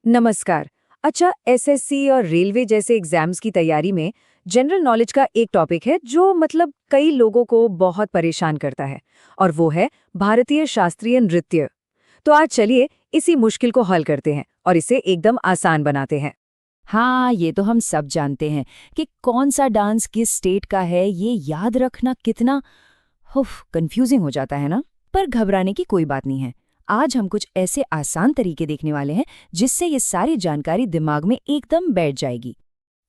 नमस्कार। अच्छा, एसएससी और रेलवे जैसे एग्जाम्स की तैयारी में जनरल नॉलेज का एक टॉपिक है जो कई लोगों को बहुत परेशान करता है, और वो है भारतीय शास्त्रीय नृत्य। तो आज चलिए इसी मुश्किल को हल करते हैं और इसे एकदम आसान बनाते हैं। हाँ, ये तो हम सब जानते हैं कि कौन सा डांस किस स्टेट का है, ये याद रखना कितना कंफ्यूजिंग हो जाता है ना। पर घबराने की कोई बात नहीं है। आज हम कुछ ऐसे आसान तरीके देखने वाले हैं जिससे ये सारी जानकारी दिमाग में एकदम बैठ जाएगी।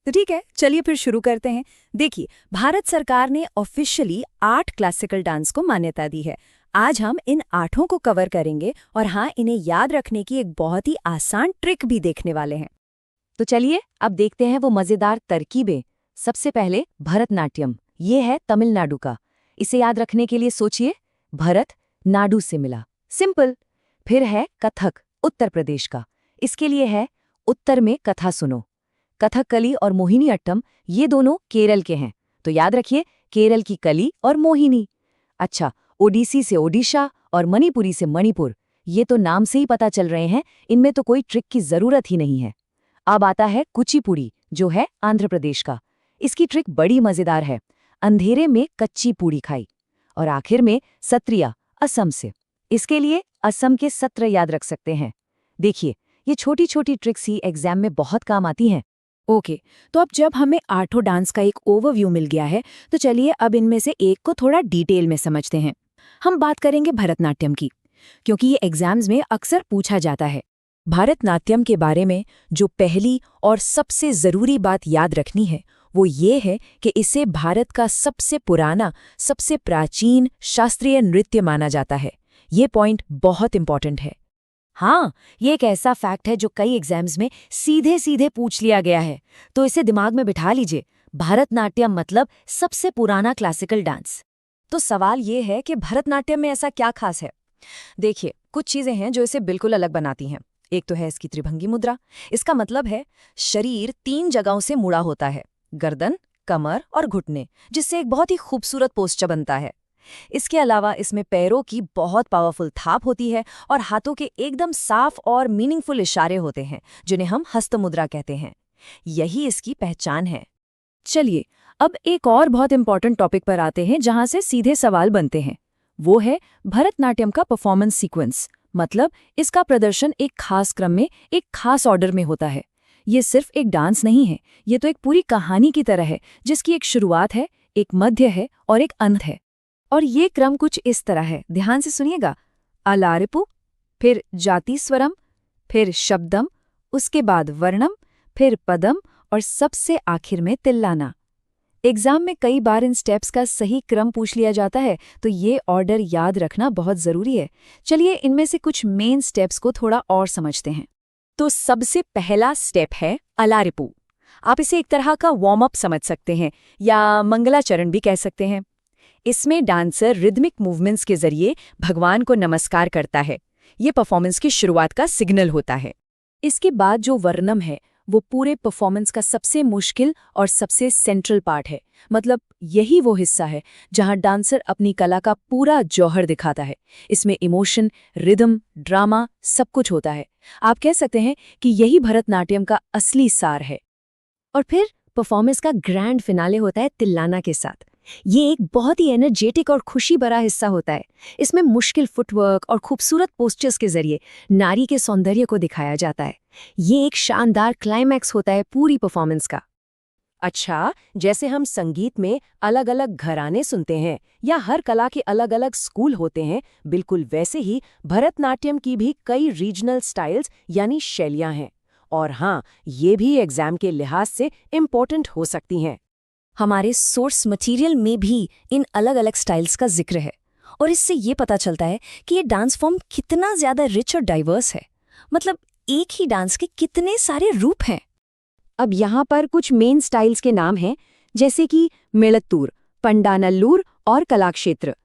तो ठीक है, चलिए फिर शुरू करते हैं। देखिए, भारत सरकार ने ऑफिशियली 8 क्लासिकल डांस को मान्यता दी है। आज हम इन 8 को कवर करेंगे और हाँ, इन्हें याद रखने की एक बहुत ही आसान ट्रिक भी देखने वाले हैं। तो चलिए अब देखते हैं वो मजेदार तरकीबें। सबसे पहले भरतनाट्यम, ये है तमिलनाडु का। इसे याद रखने के लिए सोचिए, भरत नाडु से मिला, सिंपल। फिर है कथक, उत्तर प्रदेश का। इसके लिए है उत्तर में कथा सुनो। कथकली और मोहिनीअट्टम, ये दोनों केरल के हैं, तो याद रखिए केरल की कली और मोहिनी। अच्छा, ओडिसी से ओडिशा और मणिपुरी से मणिपुर, ये तो नाम से ही पता चल रहे हैं, इनमें तो कोई ट्रिक की जरूरत ही नहीं है। अब आता है कुचिपुड़ी, जो है आंध्र प्रदेश का। इसकी ट्रिक बड़ी मजेदार है, अंधेरे में कच्ची पूड़ी खाई। और आखिर में सत्रिया, असम से। इसके लिए असम के सत्र याद रख सकते हैं। देखिए, ये छोटी छोटी ट्रिक्स ही एग्जाम में बहुत काम आती हैं। ओके, तो अब जब हमें 8 डांस का एक ओवरव्यू मिल गया है, तो चलिए अब इनमें से एक को थोड़ा डिटेल में समझते हैं। हम बात करेंगे भरतनाट्यम की, क्योंकि ये एग्जाम्स में अक्सर पूछा जाता है। भारतनाट्यम के बारे में जो पहली और सबसे जरूरी बात याद रखनी है, वो ये है कि इसे भारत का सबसे पुराना, सबसे प्राचीन शास्त्रीय नृत्य माना जाता है। ये पॉइंट बहुत इंपॉर्टेंट है। हाँ, ये एक ऐसा फैक्ट है जो कई एग्जाम्स में सीधे सीधे पूछ लिया गया है, तो इसे दिमाग में बिठा लीजिए। भारतनाट्यम मतलब सबसे पुराना क्लासिकल डांस। तो सवाल ये है कि भरतनाट्यम में ऐसा क्या खास है? देखिए, कुछ चीजें हैं जो इसे बिल्कुल अलग बनाती हैं। एक तो है इसकी त्रिभंगी मुद्रा। इसका मतलब है शरीर 3 जगहों से मुड़ा होता है, गर्दन, कमर और घुटने, जिससे एक बहुत ही खूबसूरत पोस्चर बनता है। इसके अलावा इसमें पैरों की बहुत पावरफुल थाप होती है और हाथों के एकदम साफ और मीनिंगफुल इशारे होते हैं, जिन्हें हम हस्त मुद्रा कहते हैं। यही इसकी पहचान है। चलिए, अब एक और बहुत इंपॉर्टेंट टॉपिक पर आते हैं जहां से सीधे सवाल बनते हैं। वो है भरतनाट्यम का परफॉर्मेंस सीक्वेंस, मतलब इसका प्रदर्शन एक खास क्रम में, एक खास ऑर्डर में होता है। ये सिर्फ एक डांस नहीं है, ये तो एक पूरी कहानी की तरह है, जिसकी एक शुरुआत है, एक मध्य है और एक अंत है। और ये क्रम कुछ इस तरह है, ध्यान से सुनिएगा। अलारिपु, फिर जाति स्वरम, फिर शब्दम, उसके बाद वर्णम, फिर पदम और सबसे आखिर में तिल्लाना। एग्जाम में कई बार इन स्टेप्स का सही क्रम पूछ लिया जाता है, तो ये ऑर्डर याद रखना बहुत जरूरी है। चलिए इनमें से कुछ मेन स्टेप्स को थोड़ा और समझते हैं। तो सबसे पहला स्टेप है अलारिपु। आप इसे एक तरह का वार्म अप समझ सकते हैं या मंगलाचरण भी कह सकते हैं। इसमें डांसर रिदमिक मूवमेंट्स के जरिए भगवान को नमस्कार करता है। ये परफॉर्मेंस की शुरुआत का सिग्नल होता है। इसके बाद जो वर्णम है, वो पूरे परफॉर्मेंस का सबसे मुश्किल और सबसे सेंट्रल पार्ट है। मतलब यही वो हिस्सा है जहां डांसर अपनी कला का पूरा जौहर दिखाता है। इसमें इमोशन, रिदम, ड्रामा सब कुछ होता है। आप कह सकते हैं कि यही भरतनाट्यम का असली सार है। और फिर परफॉर्मेंस का ग्रैंड फिनाले होता है तिल्लाना के साथ। ये एक बहुत ही एनर्जेटिक और खुशी भरा हिस्सा होता है। इसमें मुश्किल फुटवर्क और खूबसूरत पोस्चर्स के जरिए नारी के सौंदर्य को दिखाया जाता है। ये एक शानदार क्लाइमैक्स होता है पूरी परफॉर्मेंस का। अच्छा, जैसे हम संगीत में अलग अलग घराने सुनते हैं या हर कला के अलग अलग स्कूल होते हैं, बिल्कुल वैसे ही भरतनाट्यम की भी कई रीजनल स्टाइल्स यानी शैलियां हैं। और हाँ, ये भी एग्जाम के लिहाज से इम्पोर्टेंट हो सकती हैं। हमारे सोर्स मटेरियल में भी इन अलग अलग स्टाइल्स का जिक्र है, और इससे ये पता चलता है कि ये डांस फॉर्म कितना ज्यादा रिच और डाइवर्स है। मतलब एक ही डांस के कितने सारे रूप हैं। अब यहाँ पर कुछ मेन स्टाइल्स के नाम हैं, जैसे कि मेलत्तूर, पंडानल्लूर और कलाक्षेत्र।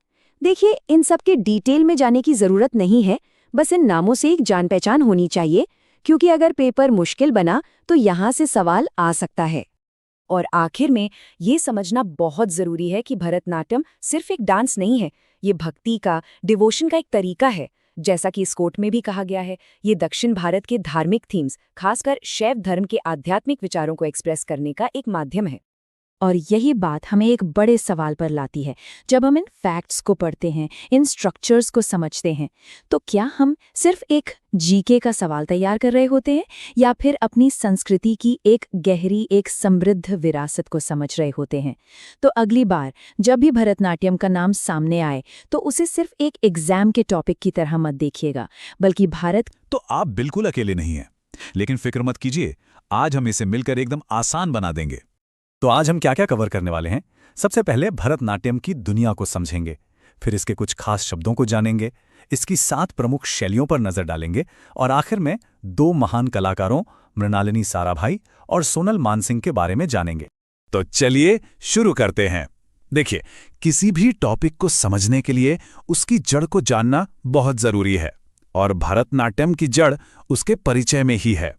देखिए, इन सब के डिटेल में जाने की जरूरत नहीं है, बस इन नामों से एक जान पहचान होनी चाहिए, क्योंकि अगर पेपर मुश्किल बना तो यहाँ से सवाल आ सकता है। और आखिर में ये समझना बहुत जरूरी है कि भरतनाट्यम सिर्फ एक डांस नहीं है, ये भक्ति का, डिवोशन का एक तरीका है, जैसा कि इस कोट में भी कहा गया है, ये दक्षिण भारत के धार्मिक थीम्स, खासकर शैव धर्म के आध्यात्मिक विचारों को एक्सप्रेस करने का एक माध्यम है। और यही बात हमें एक बड़े सवाल पर लाती है। जब हम इन फैक्ट्स को पढ़ते हैं, इन स्ट्रक्चर्स को समझते हैं, तो क्या हम सिर्फ एक जीके का सवाल तैयार कर रहे होते हैं या फिर अपनी संस्कृति की एक गहरी, एक समृद्ध विरासत को समझ रहे होते हैं? तो अगली बार जब भी भरतनाट्यम का नाम सामने आए तो उसे सिर्फ एक एग्जाम के टॉपिक की तरह मत देखिएगा, बल्कि भारत। तो आप बिल्कुल अकेले नहीं हैं, लेकिन फिक्र मत कीजिए, आज हम इसे मिलकर एकदम आसान बना देंगे। तो आज हम क्या क्या कवर करने वाले हैं? सबसे पहले भरतनाट्यम की दुनिया को समझेंगे, फिर इसके कुछ खास शब्दों को जानेंगे, इसकी 7 प्रमुख शैलियों पर नजर डालेंगे और आखिर में 2 महान कलाकारों मृणालिनी साराभाई और सोनल मानसिंह के बारे में जानेंगे। तो चलिए शुरू करते हैं। देखिए, किसी भी टॉपिक को समझने के लिए उसकी जड़ को जानना बहुत जरूरी है और भरतनाट्यम की जड़ उसके परिचय में ही है।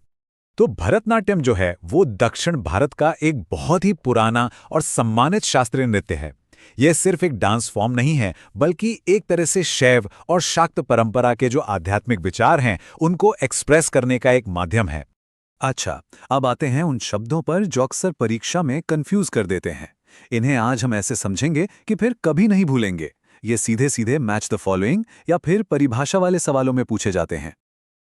तो भरतनाट्यम जो है वो दक्षिण भारत का एक बहुत ही पुराना और सम्मानित शास्त्रीय नृत्य है। यह सिर्फ एक डांस फॉर्म नहीं है, बल्कि एक तरह से शैव और शाक्त परंपरा के जो आध्यात्मिक विचार हैं उनको एक्सप्रेस करने का एक माध्यम है। अच्छा, अब आते हैं उन शब्दों पर जो अक्सर परीक्षा में कंफ्यूज कर देते हैं। इन्हें आज हम ऐसे समझेंगे कि फिर कभी नहीं भूलेंगे। ये सीधे सीधे मैच द फॉलोइंग या फिर परिभाषा वाले सवालों में पूछे जाते हैं।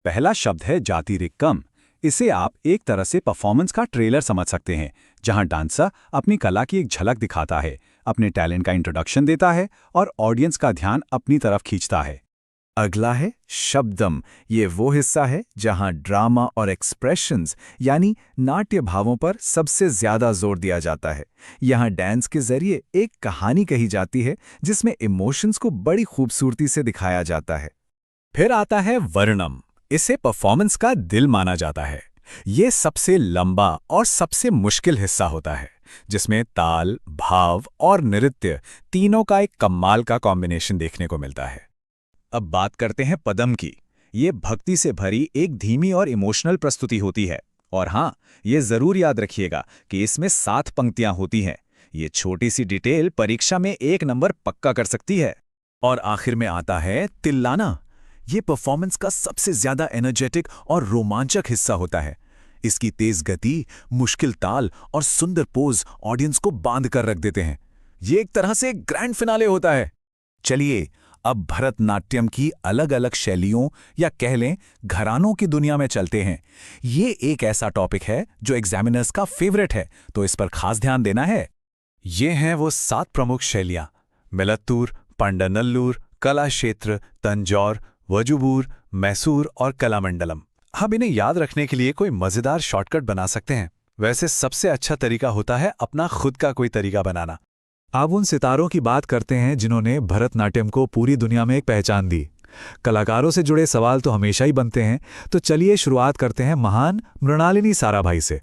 पहला शब्द है जातिरिक्कम। इसे आप एक तरह से परफॉर्मेंस का ट्रेलर समझ सकते हैं, जहां डांसर अपनी कला की एक झलक दिखाता है, अपने टैलेंट का इंट्रोडक्शन देता है और ऑडियंस का ध्यान अपनी तरफ खींचता है। अगला है शब्दम। ये वो हिस्सा है जहां ड्रामा और एक्सप्रेशंस यानी नाट्य भावों पर सबसे ज्यादा जोर दिया जाता है। यहां डांस के जरिए एक कहानी कही जाती है जिसमें इमोशंस को बड़ी खूबसूरती से दिखाया जाता है। फिर आता है वर्णम। इसे परफॉर्मेंस का दिल माना जाता है। ये सबसे लंबा और सबसे मुश्किल हिस्सा होता है, जिसमें ताल, भाव और नृत्य तीनों का एक कमाल का कॉम्बिनेशन देखने को मिलता है। अब बात करते हैं पदम की। ये भक्ति से भरी एक धीमी और इमोशनल प्रस्तुति होती है। और हाँ, ये जरूर याद रखिएगा कि इसमें 7 पंक्तियां होती हैं। ये छोटी सी डिटेल परीक्षा में 1 नंबर पक्का कर सकती है। और आखिर में आता है तिल्लाना। ये परफॉर्मेंस का सबसे ज्यादा एनर्जेटिक और रोमांचक हिस्सा होता है। इसकी तेज गति, मुश्किल ताल और सुंदर पोज ऑडियंस को बांध कर रख देते हैं। ये एक तरह से ग्रैंड फिनाले होता है। चलिए, अब भरतनाट्यम की अलग अलग शैलियों या कह लें घरानों की दुनिया में चलते हैं। ये एक ऐसा टॉपिक है जो एग्जामिनर्स का फेवरेट है, तो इस पर खास ध्यान देना है। ये हैं वो 7 प्रमुख शैलियां: मेलत्तूर, पंडनल्लूर, कलाक्षेत्र, तंजौर, वजुबूर, मैसूर और कलामंडलम। हम इन्हें याद रखने के लिए कोई मजेदार शॉर्टकट बना सकते हैं। वैसे सबसे अच्छा तरीका होता है अपना खुद का कोई तरीका बनाना। अब उन सितारों की बात करते हैं जिन्होंने भरतनाट्यम को पूरी दुनिया में एक पहचान दी। कलाकारों से जुड़े सवाल तो हमेशा ही बनते हैं, तो चलिए शुरुआत करते हैं महान मृणालिनी साराभाई से।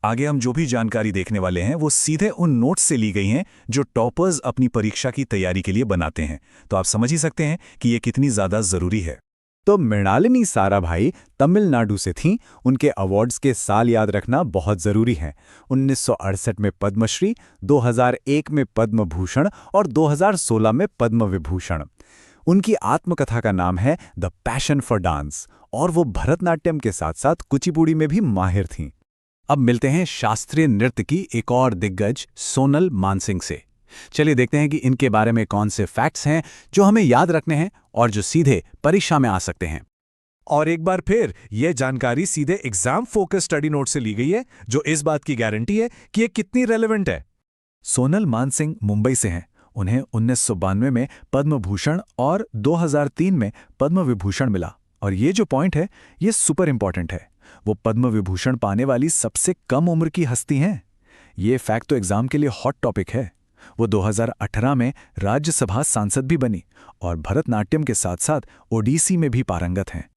आगे हम जो भी जानकारी देखने वाले हैं वो सीधे उन नोट्स से ली गई हैं जो टॉपर्स अपनी परीक्षा की तैयारी के लिए बनाते हैं, तो आप समझ ही सकते हैं कि ये कितनी ज़्यादा ज़रूरी है। तो मृणालिनी साराभाई तमिलनाडु से थीं। उनके अवार्ड्स के साल याद रखना बहुत ज़रूरी है। 1968 में पद्मश्री, 2001 में पद्म भूषण और 2016 में पद्म विभूषण। उनकी आत्मकथा का नाम है द पैशन फॉर डांस और वो भरतनाट्यम के साथ साथ कुचिपुड़ी में भी माहिर थीं। अब मिलते हैं शास्त्रीय नृत्य की एक और दिग्गज सोनल मानसिंह से। चलिए देखते हैं कि इनके बारे में कौन से फैक्ट्स हैं जो हमें याद रखने हैं और जो सीधे परीक्षा में आ सकते हैं। और एक बार फिर यह जानकारी सीधे एग्जाम फोकस स्टडी नोट से ली गई है, जो इस बात की गारंटी है कि ये कितनी रेलेवेंट है। सोनल मानसिंह मुंबई से हैं। उन्हें 1992 में पद्म भूषण और 2003 में पद्म विभूषण मिला। और ये जो पॉइंट है ये सुपर इंपॉर्टेंट है। वो पद्म विभूषण पाने वाली सबसे कम उम्र की हस्ती हैं। ये फैक्ट तो एग्जाम के लिए हॉट टॉपिक है। वो 2018 में राज्यसभा सांसद भी बनी और भरतनाट्यम के साथ साथ ओडिसी में भी पारंगत हैं।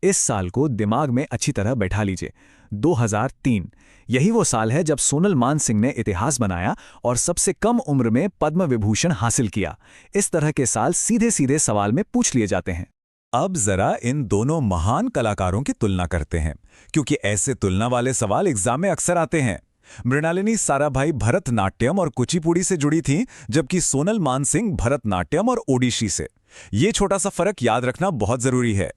इस साल को दिमाग में अच्छी तरह बैठा लीजिए, 2003। यही वो साल है जब सोनल मानसिंह ने इतिहास बनाया और सबसे कम उम्र में पद्म विभूषण हासिल किया। इस तरह के साल सीधे सीधे सवाल में पूछ लिए जाते हैं। अब जरा इन दोनों महान कलाकारों की तुलना करते हैं, क्योंकि ऐसे तुलना वाले सवाल एग्जाम में अक्सर आते हैं। मृणालिनी साराभाई भरतनाट्यम और कुचिपुड़ी से जुड़ी थीं, जबकि सोनल मानसिंह भरतनाट्यम और ओडिशी से। ये छोटा सा फर्क याद रखना बहुत जरूरी है।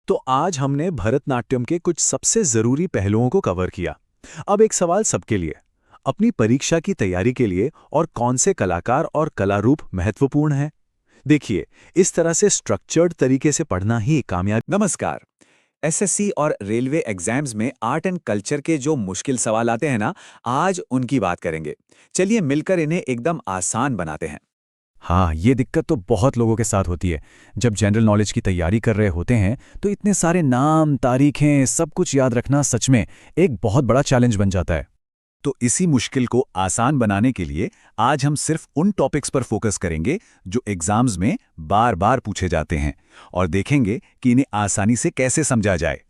तो आज हमने भरतनाट्यम के कुछ सबसे जरूरी पहलुओं को कवर किया। अब एक सवाल सबके लिए, अपनी परीक्षा की तैयारी के लिए और कौन से कलाकार और कला रूप महत्वपूर्ण हैं? देखिए, इस तरह से स्ट्रक्चर्ड तरीके से पढ़ना ही कामयाब। नमस्कार। एसएससी और रेलवे एग्जाम्स में आर्ट एंड कल्चर के जो मुश्किल सवाल आते हैं ना, आज उनकी बात करेंगे। चलिए मिलकर इन्हें एकदम आसान बनाते हैं। हाँ, ये दिक्कत तो बहुत लोगों के साथ होती है। जब जनरल नॉलेज की तैयारी कर रहे होते हैं तो इतने सारे नाम, तारीखें, सब कुछ याद रखना सच में एक बहुत बड़ा चैलेंज बन जाता है। तो इसी मुश्किल को आसान बनाने के लिए आज हम सिर्फ उन टॉपिक्स पर फोकस करेंगे जो एग्जाम्स में बार बार पूछे जाते हैं, और देखेंगे कि इन्हें आसानी से कैसे समझा जाए।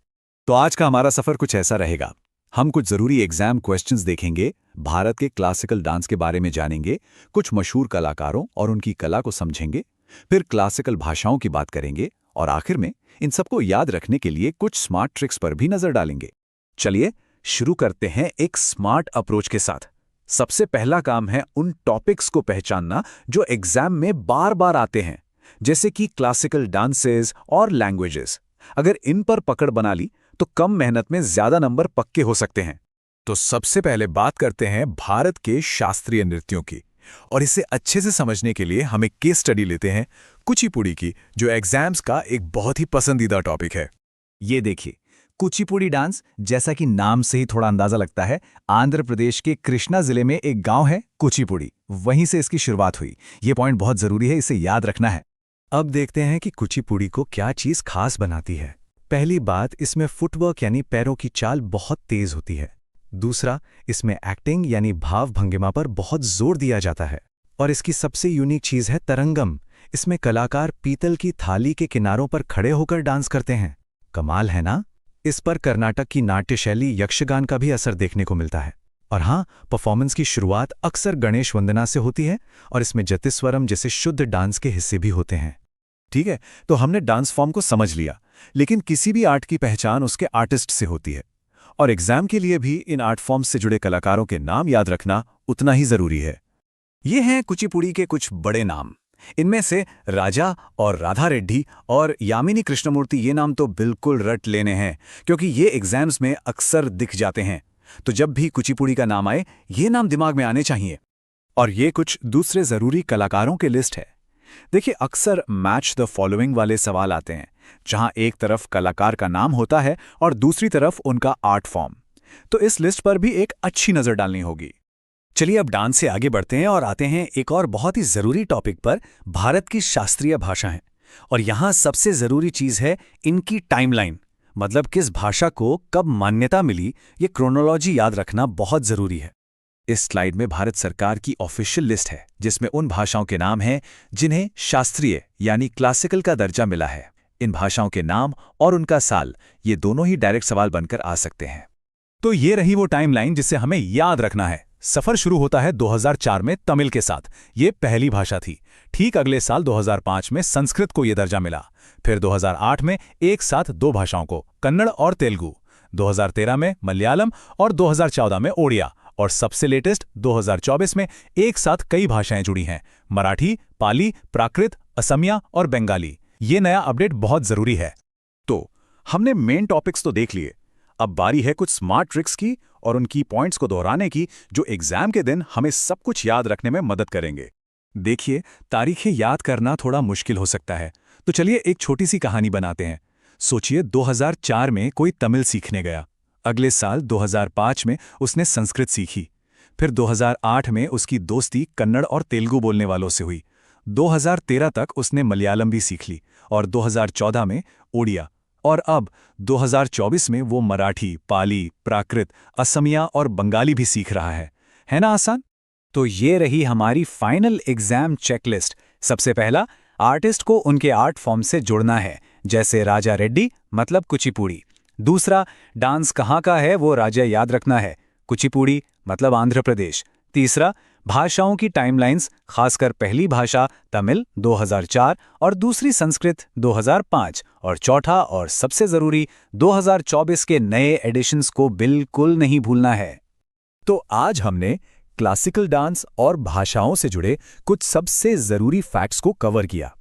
तो आज का हमारा सफर कुछ ऐसा रहेगा। हम कुछ जरूरी एग्जाम क्वेश्चंस देखेंगे, भारत के क्लासिकल डांस के बारे में जानेंगे, कुछ मशहूर कलाकारों और उनकी कला को समझेंगे, फिर क्लासिकल भाषाओं की बात करेंगे, और आखिर में इन सबको याद रखने के लिए कुछ स्मार्ट ट्रिक्स पर भी नजर डालेंगे। चलिए शुरू करते हैं एक स्मार्ट अप्रोच के साथ। सबसे पहला काम है उन टॉपिक्स को पहचानना जो एग्जाम में बार बार आते हैं, जैसे कि क्लासिकल डांसेस और लैंग्वेजेस। अगर इन पर पकड़ बना ली तो कम मेहनत में ज्यादा नंबर पक्के हो सकते हैं। तो सबसे पहले बात करते हैं भारत के शास्त्रीय नृत्यों की, और इसे अच्छे से समझने के लिए हम एक केस स्टडी लेते हैं कुचिपुड़ी की, जो एग्जाम्स का एक बहुत ही पसंदीदा टॉपिक है। ये देखिए, कुचिपुड़ी डांस, जैसा कि नाम से ही थोड़ा अंदाजा लगता है, आंध्र प्रदेश के कृष्णा जिले में एक गांव है कुचिपुड़ी, वहीं से इसकी शुरुआत हुई। ये पॉइंट बहुत जरूरी है, इसे याद रखना है। अब देखते हैं कि कुचिपुड़ी को क्या चीज खास बनाती है। पहली बात, इसमें फुटवर्क यानी पैरों की चाल बहुत तेज होती है। दूसरा, इसमें एक्टिंग यानी भाव भंगिमा पर बहुत जोर दिया जाता है। और इसकी सबसे यूनिक चीज है तरंगम। इसमें कलाकार पीतल की थाली के किनारों पर खड़े होकर डांस करते हैं। कमाल है ना? इस पर कर्नाटक की नाट्य शैली यक्षगान का भी असर देखने को मिलता है। और हाँ, परफॉर्मेंस की शुरुआत अक्सर गणेश वंदना से होती है, और इसमें जतिस्वरम जैसे शुद्ध डांस के हिस्से भी होते हैं। ठीक है, तो हमने डांस फॉर्म को समझ लिया, लेकिन किसी भी आर्ट की पहचान उसके आर्टिस्ट से होती है, और एग्जाम के लिए भी इन आर्ट फॉर्म्स से जुड़े कलाकारों के नाम याद रखना उतना ही जरूरी है। ये हैं कुचिपुड़ी के कुछ बड़े नाम। इनमें से राजा और राधा रेड्डी और यामिनी कृष्णमूर्ति, ये नाम तो बिल्कुल रट लेने हैं, क्योंकि ये एग्जाम्स में अक्सर दिख जाते हैं। तो जब भी कुचिपुड़ी का नाम आए, ये नाम दिमाग में आने चाहिए। और ये कुछ दूसरे जरूरी कलाकारों के लिस्ट है। देखिए, अक्सर मैच द फॉलोइंग वाले सवाल आते हैं, जहां एक तरफ कलाकार का नाम होता है और दूसरी तरफ उनका आर्ट फॉर्म। तो इस लिस्ट पर भी एक अच्छी नजर डालनी होगी। चलिए अब डांस से आगे बढ़ते हैं और आते हैं एक और बहुत ही जरूरी टॉपिक पर, भारत की शास्त्रीय भाषाएं। और यहां सबसे जरूरी चीज है इनकी टाइमलाइन, मतलब किस भाषा को कब मान्यता मिली। ये क्रोनोलॉजी याद रखना बहुत जरूरी है। इस स्लाइड में भारत सरकार की ऑफिशियल लिस्ट है, जिसमें उन भाषाओं के नाम हैं जिन्हें शास्त्रीय यानी क्लासिकल का दर्जा मिला है। इन भाषाओं के नाम और उनका साल, ये दोनों ही डायरेक्ट सवाल बनकर आ सकते हैं। तो ये रही वो टाइमलाइन जिसे हमें याद रखना है। सफर शुरू होता है 2004 में तमिल के साथ। ये पहली भाषा थी। ठीक अगले साल 2005 में संस्कृत को ये दर्जा मिला। फिर 2008 में एक साथ दो भाषाओं को, कन्नड़ और तेलुगु। 2013 में मलयालम और 2014 में ओडिया। और सबसे लेटेस्ट 2024 में एक साथ कई भाषाएं जुड़ी हैं, मराठी, पाली, प्राकृत, असमिया और बंगाली। ये नया अपडेट बहुत जरूरी है। तो हमने मेन टॉपिक्स तो देख लिए। अब बारी है कुछ स्मार्ट ट्रिक्स की और उनकी पॉइंट्स को दोहराने की, जो एग्जाम के दिन हमें सब कुछ याद रखने में मदद करेंगे। देखिए, तारीखें याद करना थोड़ा मुश्किल हो सकता है, तो चलिए एक छोटी सी कहानी बनाते हैं। सोचिए, 2004 में कोई तमिल सीखने गया। अगले साल 2005 में उसने संस्कृत सीखी। फिर 2008 में उसकी दोस्ती कन्नड़ और तेलुगु बोलने वालों से हुई। 2013 तक उसने मलयालम भी सीख ली, और 2014 में ओडिया। और अब 2024 में वो मराठी, पाली, प्राकृत, असमिया और बंगाली भी सीख रहा है ना आसान? तो ये रही हमारी फाइनल एग्जाम चेकलिस्ट। सबसे पहला, आर्टिस्ट को उनके आर्ट फॉर्म से जुड़ना है, जैसे राजा रेड्डी मतलब कुचिपुड़ी। दूसरा, डांस कहाँ का है वो राज्य याद रखना है, कुचिपुड़ी मतलब आंध्र प्रदेश। तीसरा, भाषाओं की टाइमलाइंस, खासकर पहली भाषा तमिल 2004 और दूसरी संस्कृत 2005। और चौथा और सबसे जरूरी, 2024 के नए एडिशंस को बिल्कुल नहीं भूलना है। तो आज हमने क्लासिकल डांस और भाषाओं से जुड़े कुछ सबसे जरूरी फैक्ट्स को कवर किया।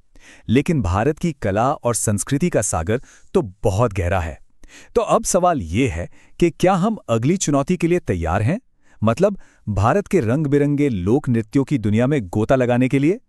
लेकिन भारत की कला और संस्कृति का सागर तो बहुत गहरा है। तो अब सवाल ये है कि क्या हम अगली चुनौती के लिए तैयार हैं? मतलब भारत के रंग बिरंगे लोक नृत्यों की दुनिया में गोता लगाने के लिए।